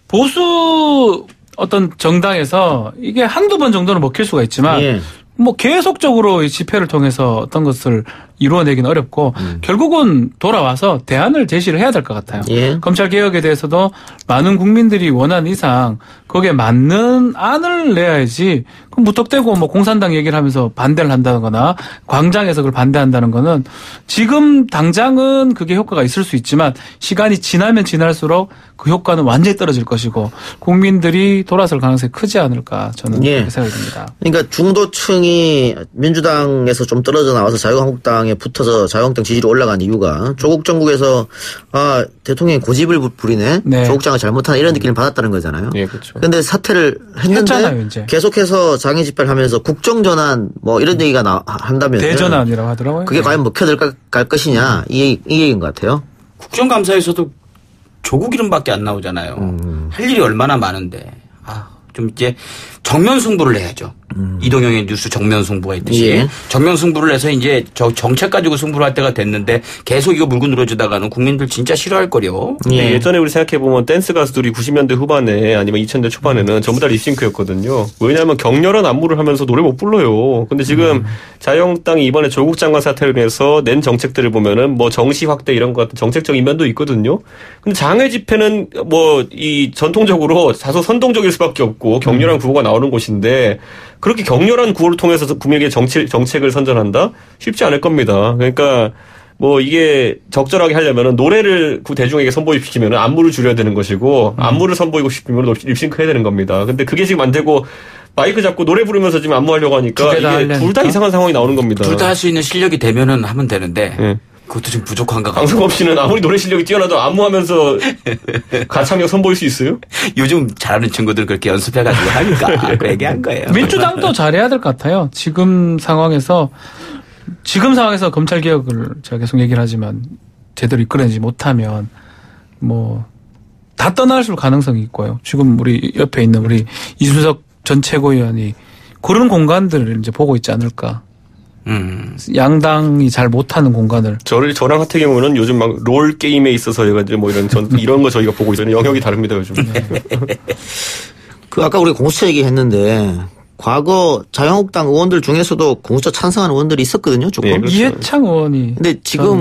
D: 보수 어떤 정당에서 이게 한두 번 정도는 먹힐 수가 있지만 뭐 계속적으로 이 집회를 통해서 어떤 것을 이루어내기는 어렵고 결국은 돌아와서 대안을 제시를 해야 될 것 같아요. 검찰 개혁에 대해서도 많은 국민들이 원하는 이상 거기에 맞는 안을 내야지. 그럼 무턱대고 뭐 공산당 얘기를 하면서 반대를 한다거나 광장에서 그걸 반대한다는 거는 지금 당장은 그게 효과가 있을 수 있지만 시간이 지나면 지날수록 그 효과는 완전히 떨어질 것이고 국민들이 돌아설 가능성이 크지 않을까 저는 그렇게 생각이 듭니다.
B: 그러니까 중도층이 민주당에서 좀 떨어져 나와서 자유한국당에 붙어서 자유한국당 지지로 올라간 이유가 조국 정국에서 대통령이 고집을 부리네. 조국 장관 잘못하네 이런 느낌을 받았다는 거잖아요.
I: 그렇죠.
B: 그런데 사퇴를 했는데 계속해서 장애 집회를 하면서 국정전환 뭐 이런 얘기가 한다면
D: 대전환이라고 하더라고요.
B: 그게 과연 먹혀들 것이냐 이 얘기인 것 같아요.
G: 국정감사에서도 조국 이름밖에 안 나오잖아요. 할 일이 얼마나 많은데 좀 이제 정면 승부를 해야죠. 이동영의 뉴스 정면 승부가 있듯이 정면 승부를 해서 이제 정책 가지고 승부를 할 때가 됐는데 계속 이거 물고 늘어지다가는 국민들 진짜 싫어할 거요.
I: 예전에 우리 생각해보면 댄스 가수들이 90년대 후반에 아니면 2000대 초반에는 전부 다 립싱크였거든요. 왜냐하면 격렬한 안무를 하면서 노래 못 불러요. 근데 지금 자유한국당이 이번에 조국 장관 사태로 인해서 낸 정책들을 보면은 뭐 정시 확대 이런 것 같은 정책적인 면도 있거든요. 근데 장애 집회는 뭐 이 전통적으로 다소 선동적일 수밖에 없고 격렬한 구호가 나오는 곳인데 그렇게 격렬한 구호를 통해서 국민에게 정책을 선전한다? 쉽지 않을 겁니다. 그러니까 뭐 이게 적절하게 하려면은 노래를 대중에게 선보이시키면은 안무를 줄여야 되는 것이고 안무를 선보이고 싶으면 립싱크 해야 되는 겁니다. 근데 그게 지금 안 되고 마이크 잡고 노래 부르면서 지금 안무하려고 하니까 이게 둘 다 이상한 상황이 나오는 겁니다.
G: 둘 다 할 수 있는 실력이 되면은 하면 되는데 그것도 좀 부족한가 봐요.
I: 강성업 씨는 아무리 노래 실력이 뛰어나도 안무하면서 가창력 선보일 수 있어요?
G: 요즘 잘하는 친구들 그렇게 연습해가지고 하니까 그 얘기한 거예요.
D: 민주당도 잘해야 될 것 같아요. 지금 상황에서 검찰 개혁을 제가 계속 얘기를 하지만 제대로 이끌어내지 못하면 뭐 다 떠날 가능성이 있고요. 지금 우리 옆에 있는 우리 이준석 전 최고위원이 그런 공간들을 이제 보고 있지 않을까. 양당이 잘 못하는 공간을.
I: 저랑 하태경은 요즘 막 롤 게임에 있어서 해가지고 뭐 이런 거 저희가 보고 있어요. 영역이 다릅니다 요즘.
B: 그 아까 우리 공수처 얘기했는데 과거 자유한국당 의원들 중에서도 공수처 찬성하는 의원들이 있었거든요. 조금.
D: 그렇죠. 이해창 의원이.
B: 근데 지금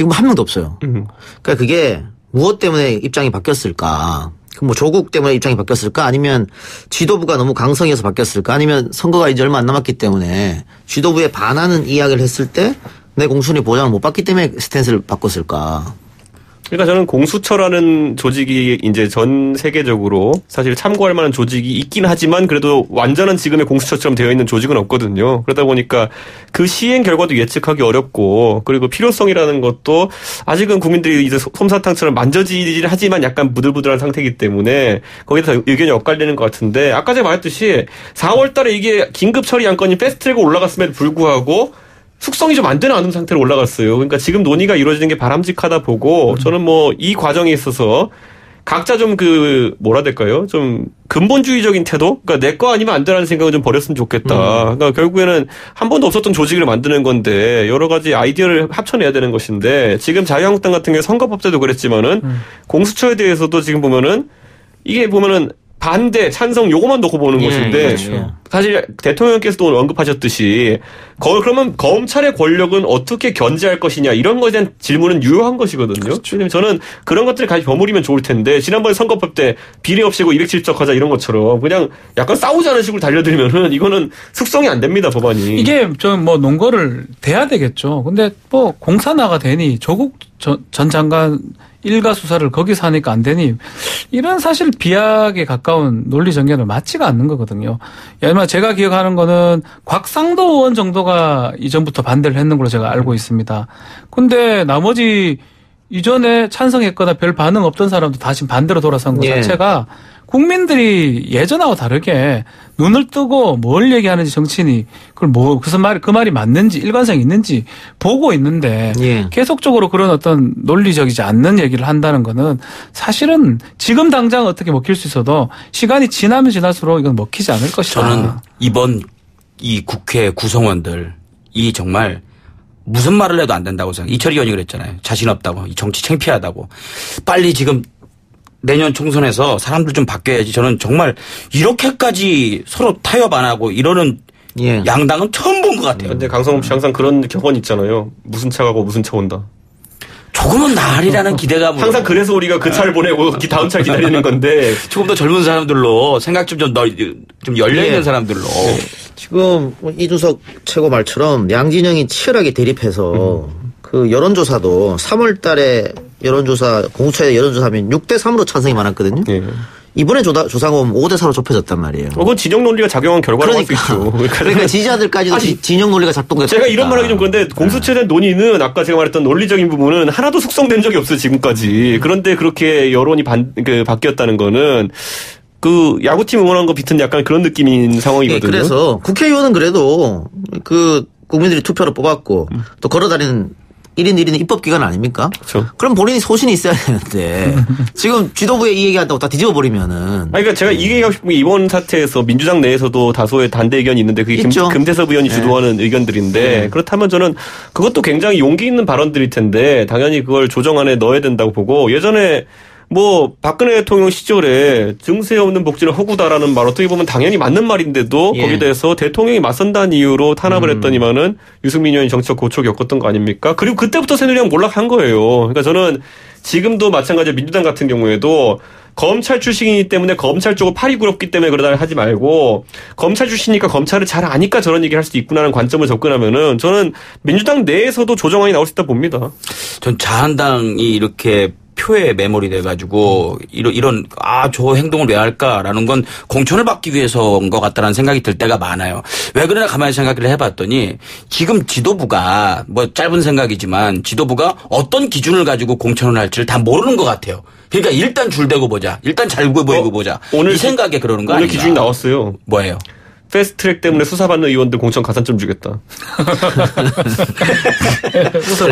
B: 한 명도 없어요. 그러니까 그게 무엇 때문에 입장이 바뀌었을까? 뭐 조국 때문에 입장이 바뀌었을까? 아니면 지도부가 너무 강성해서 바뀌었을까? 아니면 선거가 이제 얼마 안 남았기 때문에 지도부에 반하는 이야기를 했을 때 내 공순위 보장을 못 받기 때문에 스탠스를 바꿨을까?
I: 그러니까 저는 공수처라는 조직이 이제 전 세계적으로 사실 참고할 만한 조직이 있긴 하지만 그래도 완전한 지금의 공수처처럼 되어 있는 조직은 없거든요. 그러다 보니까 그 시행 결과도 예측하기 어렵고 그리고 필요성이라는 것도 아직은 국민들이 이제 솜사탕처럼 만져지질 하지만 약간 부들부들한 상태이기 때문에 거기서 의견이 엇갈리는 것 같은데 아까 제가 말했듯이 4월 달에 이게 긴급 처리 안건이 패스트트랙으로 올라갔음에도 불구하고 숙성이 좀 안 되는 않은 상태로 올라갔어요. 그러니까 지금 논의가 이루어지는 게 바람직하다 보고 저는 뭐 이 과정에 있어서 각자 좀 뭐라 될까요? 좀 근본주의적인 태도? 그러니까 내 거 아니면 안 되라는 생각을 좀 버렸으면 좋겠다. 그러니까 결국에는 한 번도 없었던 조직을 만드는 건데 여러 가지 아이디어를 합쳐내야 되는 것인데 지금 자유한국당 같은 경우 선거법 때도 그랬지만은 공수처에 대해서도 지금 보면은 이게 보면은 반대, 찬성 요거만 놓고 보는 것인데 사실 대통령께서도 오늘 언급하셨듯이 그러면 검찰의 권력은 어떻게 견제할 것이냐 이런 것에 대한 질문은 유효한 것이거든요. 왜냐면 저는 그런 것들을 같이 버무리면 좋을 텐데 지난번에 선거법 때 비례 없애고 207적 하자 이런 것처럼 그냥 약간 싸우자는 식으로 달려들면은 이거는 숙성이 안 됩니다 법안이.
D: 이게 좀 뭐 논거를 돼야 되겠죠. 근데 뭐 공산화가 되니 조국 전 장관 일가 수사를 거기서 하니까 안 되니 이런 사실 비약에 가까운 논리 전개는 맞지가 않는 거거든요. 아마 제가 기억하는 거는 곽상도 의원 정도가 이전부터 반대를 했는 걸로 제가 알고 있습니다. 근데 나머지 이전에 찬성했거나 별 반응 없던 사람도 다시 반대로 돌아선 것
B: 예.
D: 자체가 국민들이 예전하고 다르게 눈을 뜨고 뭘 얘기하는지 정치인이 그걸 그 말이 맞는지 일관성이 있는지 보고 있는데
B: 예.
D: 계속적으로 그런 어떤 논리적이지 않는 얘기를 한다는 거는 사실은 지금 당장 어떻게 먹힐 수 있어도 시간이 지나면 지날수록 이건 먹히지 않을 것이다.
G: 저는 이번 이 국회 구성원들 이 정말 무슨 말을 해도 안 된다고 생각해요. 이철희 의원이 그랬잖아요. 자신 없다고. 이 정치 창피하다고. 빨리 지금 내년 총선에서 사람들 좀 바뀌어야지. 저는 정말 이렇게까지 서로 타협 안 하고 이러는
B: 예.
G: 양당은 처음 본 것 같아요.
I: 근데 강성범 씨 항상 그런 격언 있잖아요. 무슨 차 가고 무슨 차 온다.
G: 조금은 나으리라는 기대감으로.
I: 항상 그래서 우리가 그 차를 보내고 다음 차를 기다리는 건데.
G: 조금 더 젊은 사람들로 생각 좀 열려있는
B: 예.
G: 사람들로.
B: 지금 이준석 최고 말처럼 양진영이 치열하게 대립해서 그 여론조사도 3월 달에 여론조사, 공수처의 여론조사하면 6대3으로 찬성이 많았거든요.
I: 예.
B: 이번에 조사가 보면 5대4로 좁혀졌단 말이에요.
I: 그건 진영 논리가 작용한 결과라고 할 수 있죠.
B: 그러니까 지지자들까지도 진영 논리가 작동됐다.
I: 제가 이런 말 하기 좀 그런데 공수처에 대한 논의는 아까 제가 말했던 논리적인 부분은 하나도 숙성된 적이 없어요, 지금까지. 그런데 그렇게 여론이 바뀌었다는 거는 그 야구팀 응원한 거 비슷한 약간 그런 느낌인 상황이거든요.
B: 네, 그래서 국회의원은 그래도 그 국민들이 투표로 뽑았고 또 걸어다니는 1인 1인 입법기관 아닙니까?
I: 그렇죠.
B: 그럼 본인이 소신이 있어야 되는데 지금 지도부에 이 얘기한다고 다 뒤집어 버리면은.
I: 그러니까 제가 이 얘기하고 싶은 게 이번 사태에서 민주당 내에서도 다소의 반대 의견이 있는데 그게 금태섭 의원이 주도하는 의견들인데 그렇다면 저는 그것도 굉장히 용기 있는 발언들일 텐데 당연히 그걸 조정안에 넣어야 된다고 보고 예전에 뭐 박근혜 대통령 시절에 증세 없는 복지는 허구다라는 말 어떻게 보면 당연히 맞는 말인데도 거기에 대해서 대통령이 맞선다는 이유로 탄압을 했더니만은 유승민 의원이 정치적 고초를 겪었던 거 아닙니까? 그리고 그때부터 새누리당 몰락한 거예요. 그러니까 저는 지금도 마찬가지로 민주당 같은 경우에도 검찰 출신이기 때문에 검찰 쪽으로 팔이 부럽기 때문에 그러다 하지 말고 검찰 출신이니까 검찰을 잘 아니까 저런 얘기를 할 수도 있구나라는 관점을 접근하면은 저는 민주당 내에서도 조정안이 나올 수 있다 봅니다.
G: 전 자한당이 이렇게 표에 메모리 돼가지고 이런 저 행동을 왜 할까라는 건 공천을 받기 위해서인 것 같다는 생각이 들 때가 많아요. 왜 그러나 가만히 생각을 해봤더니 지금 지도부가 뭐 짧은 생각이지만 지도부가 어떤 기준을 가지고 공천을 할지를 다 모르는 것 같아요. 그러니까 일단 줄대고 보자. 일단 잘 보이고 보자.
I: 오늘
G: 이 생각에 그러는 거
I: 오늘
G: 아닌가.
I: 기준이 나왔어요.
G: 뭐예요?
I: 패스트트랙 때문에 수사받는 의원들 공천 가산점 주겠다.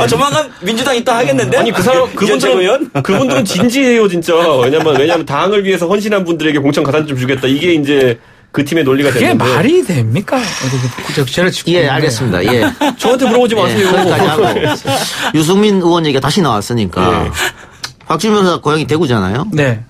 G: 조만간 민주당 있다 하겠는데?
I: 아니 그분들은 진지해요 진짜. 왜냐면 당을 위해서 헌신한 분들에게 공천 가산점 주겠다. 이게 이제 그 팀의 논리가 되는데.
D: 그게 말이 됩니까?
B: 예, 알겠습니다. 예.
I: 저한테 물어보지 마세요.
B: 유승민 의원 얘기가 다시 나왔으니까. 박지원 변호사 고향이 대구잖아요.
D: 네.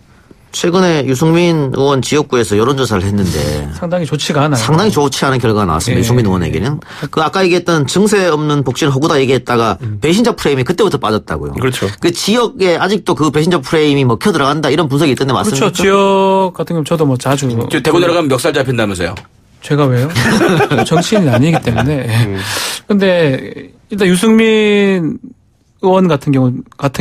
B: 최근에 유승민 의원 지역구에서 여론조사를 했는데
D: 상당히 좋지가 않아요.
B: 상당히 좋지 않은 결과가 나왔습니다. 유승민 의원에게는. 그 아까 얘기했던 증세 없는 복지는 허구다 얘기했다가 배신자 프레임이 그때부터 빠졌다고요.
I: 그렇죠.
B: 그 지역에 아직도 그 배신자 프레임이 먹혀 들어간다 이런 분석이 있던데 맞습니까?
D: 그렇죠. 지역 같은 경우 저도 뭐 자주.
G: 대구 내려가면 멱살 잡힌다면서요?
D: 제가 왜요? 정치인이 아니기 때문에. 근데 일단 유승민 의원 같은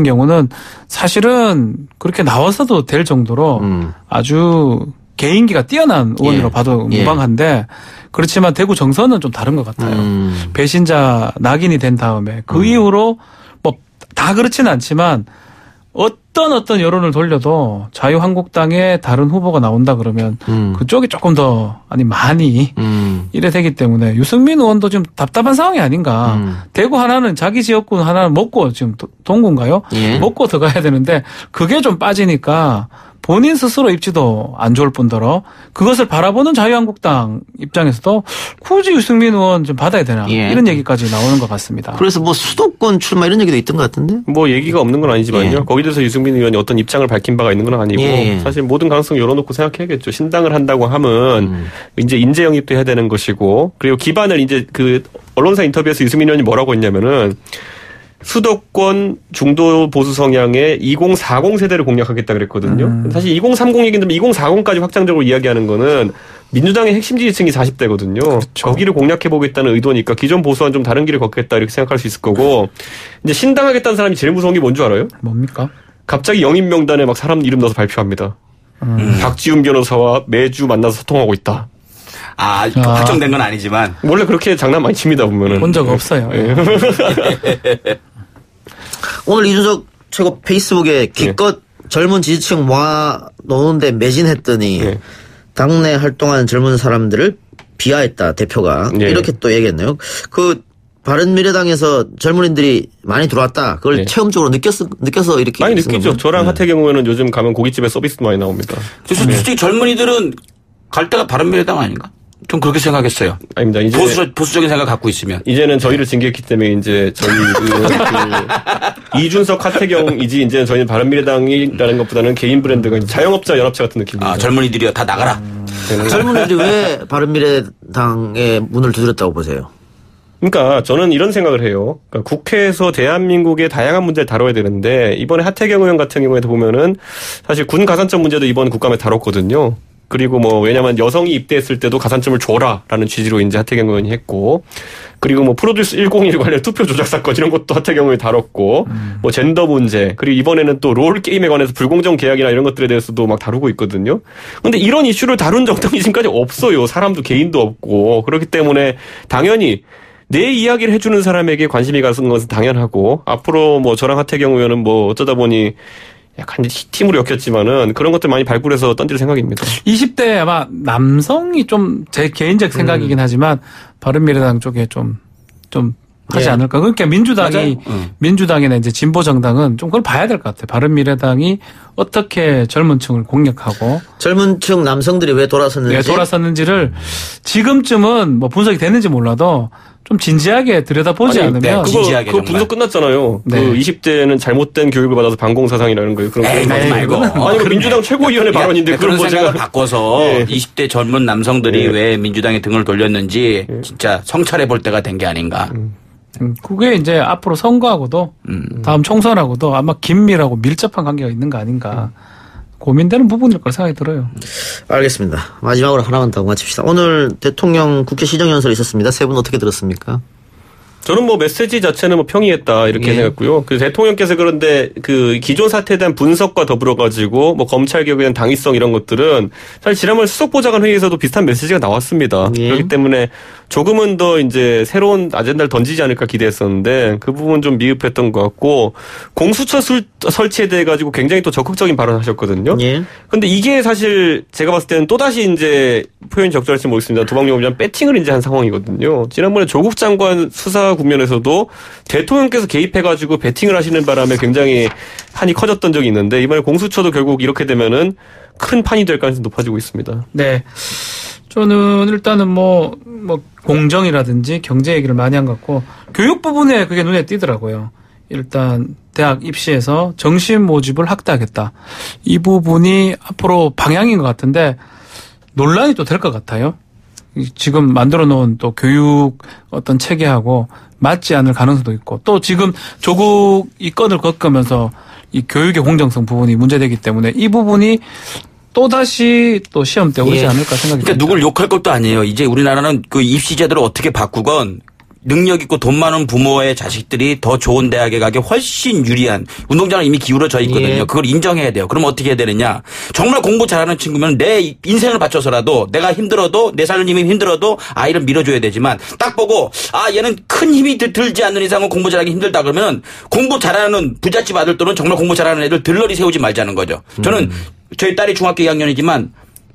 D: 경우는 사실은 그렇게 나와서도 될 정도로 아주 개인기가 뛰어난 의원으로 봐도 무방한데 그렇지만 대구 정서는 좀 다른 것 같아요. 배신자 낙인이 된 다음에 그 이후로 뭐 다 그렇지는 않지만 어떤 여론을 돌려도 자유한국당의 다른 후보가 나온다 그러면 그쪽이 조금 더 많이 이래 되기 때문에 유승민 의원도 좀 답답한 상황이 아닌가. 대구 하나는 자기 지역구 하나는 먹고 지금 동구인가요? 먹고 들어가야 되는데 그게 좀 빠지니까 본인 스스로 입지도 안 좋을 뿐더러 그것을 바라보는 자유한국당 입장에서도 굳이 유승민 의원 좀 받아야 되나 이런 얘기까지 나오는 것 같습니다.
B: 그래서 뭐 수도권 출마 이런 얘기도 있던 것 같은데?
I: 뭐 얘기가 없는 건 아니지만요. 거기에 대해서 유승민 의원이 어떤 입장을 밝힌 바가 있는 건 아니고 사실 모든 가능성 열어놓고 생각해야겠죠. 신당을 한다고 하면 이제 인재 영입도 해야 되는 것이고 그리고 기반을 이제 그 언론사 인터뷰에서 유승민 의원이 뭐라고 했냐면은 수도권 중도 보수 성향의 2040 세대를 공략하겠다 그랬거든요. 사실 2030 얘기는 2040까지 확장적으로 이야기하는 거는 민주당의 핵심 지지층이 40대거든요. 그렇죠. 거기를 공략해보겠다는 의도니까 기존 보수와는 좀 다른 길을 걷겠다 이렇게 생각할 수 있을 거고 이제 신당하겠다는 사람이 제일 무서운 게 뭔 줄 알아요?
D: 뭡니까?
I: 갑자기 영입 명단에 막 사람 이름 넣어서 발표합니다. 박지훈 변호사와 매주 만나서 소통하고 있다.
G: 확정된 건 아니지만
I: 원래 그렇게 장난 많이 칩니다 보면은.
D: 본 적 없어요.
B: 오늘 이준석 최고 페이스북에 기껏 젊은 지지층 모아 놓는데 매진했더니
I: 네.
B: 당내 활동하는 젊은 사람들을 비하했다 대표가
I: 네.
B: 이렇게 또 얘기했네요. 그 바른미래당에서 젊은이들이 많이 들어왔다. 그걸
I: 네.
B: 체험적으로 느껴서 이렇게
I: 많이
B: 쓴
I: 느끼죠.
B: 건가요?
I: 저랑 하태경 의원은 요즘 가면 고깃집에 서비스도 많이 나옵니다.
G: 솔직히 젊은이들은 갈 데가 바른미래당 아닌가? 좀 그렇게 생각했어요.
I: 아닙니다. 이제
G: 보수적인 생각 갖고 있으면.
I: 이제는 저희를 징계했기 때문에 이제 저희 이준석 하태경이지 이제 저희는 바른미래당이라는 것보다는 개인 브랜드가 자영업자 연합체 같은 느낌입니다.
G: 아, 젊은이들이요. 다 나가라.
B: 젊은이들이 왜 바른미래당의 문을 두드렸다고 보세요?
I: 그러니까 저는 이런 생각을 해요. 그러니까 국회에서 대한민국의 다양한 문제를 다뤄야 되는데 이번에 하태경 의원 같은 경우에도 보면은 사실 군 가산점 문제도 이번 국감에 다뤘거든요. 그리고 뭐 왜냐면 여성이 입대했을 때도 가산점을 줘라라는 취지로 이제 하태경 의원이 했고, 그리고 뭐 프로듀스 101 관련 투표 조작 사건 이런 것도 하태경 의원이 다뤘고, 뭐 젠더 문제, 그리고 이번에는 또 롤 게임에 관해서 불공정 계약이나 이런 것들에 대해서도 막 다루고 있거든요. 근데 이런 이슈를 다룬 정당이 지금까지 없어요. 사람도 개인도 없고. 그렇기 때문에 당연히 내 이야기를 해주는 사람에게 관심이 가는 것은 당연하고, 앞으로 뭐 저랑 하태경 의원은 뭐 어쩌다 보니 약간 팀으로 엮였지만은 그런 것들 많이 발굴해서 던질 생각입니다.
D: 20대 아마 남성이 좀 제 개인적 생각이긴 하지만 바른미래당 쪽에 좀 하지 않을까. 그러니까 민주당이나 이제 진보 정당은 좀 그걸 봐야 될 것 같아요. 바른미래당이 어떻게 젊은 층을 공략하고
B: 젊은 층 남성들이 왜 돌아섰는지를
D: 지금쯤은 뭐 분석이 됐는지 몰라도 좀 진지하게 들여다보지 않으면
I: 그거 분석 끝났잖아요.
D: 네.
I: 그 20대는 잘못된 교육을 받아서 반공사상이라는 거예요. 그런 거
G: 말고.
I: 아니 민주당 최고위원의 발언인데
G: 그런
I: 뭐
G: 생각을
I: 제가
G: 바꿔서
I: 예.
G: 20대 젊은 남성들이
I: 예.
G: 왜 민주당에 등을 돌렸는지 진짜 성찰해 볼 때가 된 게 아닌가.
D: 그게 이제 앞으로 선거하고도 다음 총선하고도 아마 긴밀하고 밀접한 관계가 있는 거 아닌가 고민되는 부분일 거라 생각이 들어요.
B: 알겠습니다. 마지막으로 하나만 더 마칩시다. 오늘 대통령 국회 시정연설이 있었습니다. 세 분 어떻게 들었습니까?
I: 저는 뭐 메시지 자체는 뭐 평이했다 이렇게 생각했고요. 그 대통령께서 그런데 그 기존 사태에 대한 분석과 더불어 가지고 뭐 검찰 개혁에 대한 당위성 이런 것들은 사실 지난번 수석보좌관 회의에서도 비슷한 메시지가 나왔습니다. 그렇기 때문에 조금은 더 이제 새로운 아젠다를 던지지 않을까 기대했었는데 그 부분 좀 미흡했던 것 같고, 공수처 설치에 대해 가지고 굉장히 또 적극적인 발언하셨거든요. 그런데 이게 사실 제가 봤을 때는 또 다시 이제 표현이 적절할지 모르겠습니다. 도박용업이란 배팅을 이제 한 상황이거든요. 지난번에 조국 장관 수사 국면에서도 대통령께서 개입해가지고 배팅을 하시는 바람에 굉장히 한이 커졌던 적이 있는데 이번에 공수처도 결국 이렇게 되면은 큰 판이 될 가능성이 높아지고 있습니다.
D: 네. 저는 일단은 뭐 공정이라든지 경제 얘기를 많이 한 것 같고, 교육 부분에 그게 눈에 띄더라고요. 일단 대학 입시에서 정시 모집을 확대하겠다. 이 부분이 앞으로 방향인 것 같은데 논란이 또 될 것 같아요. 지금 만들어 놓은 또 교육 어떤 체계하고 맞지 않을 가능성도 있고, 또 지금 조국 이건을 겪으면서 이 교육의 공정성 부분이 문제되기 때문에 이 부분이 또다시 또 시험 때 오지 않을까 생각이 듭니다.
G: 그러니까 누굴 욕할 것도 아니에요. 이제 우리나라는 그 입시 제도를 어떻게 바꾸건 능력 있고 돈 많은 부모의 자식들이 더 좋은 대학에 가기 훨씬 유리한 운동장은 이미 기울어져 있거든요. 그걸 인정해야 돼요. 그럼 어떻게 해야 되느냐. 정말 공부 잘하는 친구면 내 인생을 바쳐서라도 내가 힘들어도 내 살림이 힘들어도 아이를 밀어줘야 되지만 딱 보고 얘는 큰 힘이 들지 않는 이상은 공부 잘하기 힘들다 그러면 공부 잘하는 부잣집 아들 또는 정말 공부 잘하는 애들 들러리 세우지 말자는 거죠. 저는 저희 딸이 중학교 2학년이지만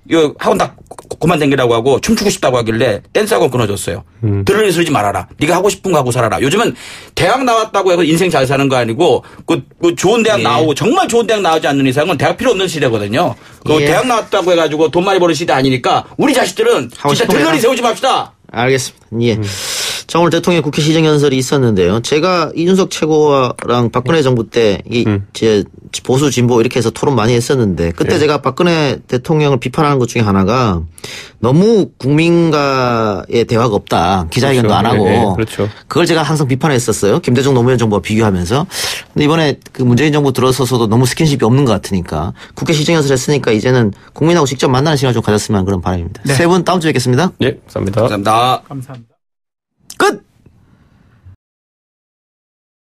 G: 이 학원 다 그만 댕기라고 하고 춤추고 싶다고 하길래 댄스 학원 끊어줬어요. 들러리 쓰지 말아라. 네가 하고 싶은 거 하고 살아라. 요즘은 대학 나왔다고 해서 인생 잘 사는 거 아니고 그 좋은 대학 나오고 정말 좋은 대학 나오지 않는 이상은 대학 필요 없는 시대거든요. 그 대학 나왔다고 해가지고 돈 많이 버는 시대 아니니까 우리 자식들은 진짜 들러리 세우지 맙시다.
B: 알겠습니다. 예. 자, 오늘 대통령 국회 시정연설이 있었는데요. 제가 이준석 최고랑 박근혜 정부 때 제 보수 진보 이렇게 해서 토론 많이 했었는데 그때 제가 박근혜 대통령을 비판하는 것 중에 하나가 너무 국민과의 대화가 없다. 기자회견도 안 하고.
I: 그렇죠.
B: 그걸 제가 항상 비판했었어요. 김대중 노무현 정부와 비교하면서. 근데 이번에 그 문재인 정부 들어서서도 너무 스킨십이 없는 것 같으니까 국회 시정연설 했으니까 이제는 국민하고 직접 만나는 시간을 좀 가졌으면 하는 그런 바람입니다. 세 분 다음 주에 뵙겠습니다.
I: 네, 감사합니다.
G: 감사합니다.
D: 감사합니다.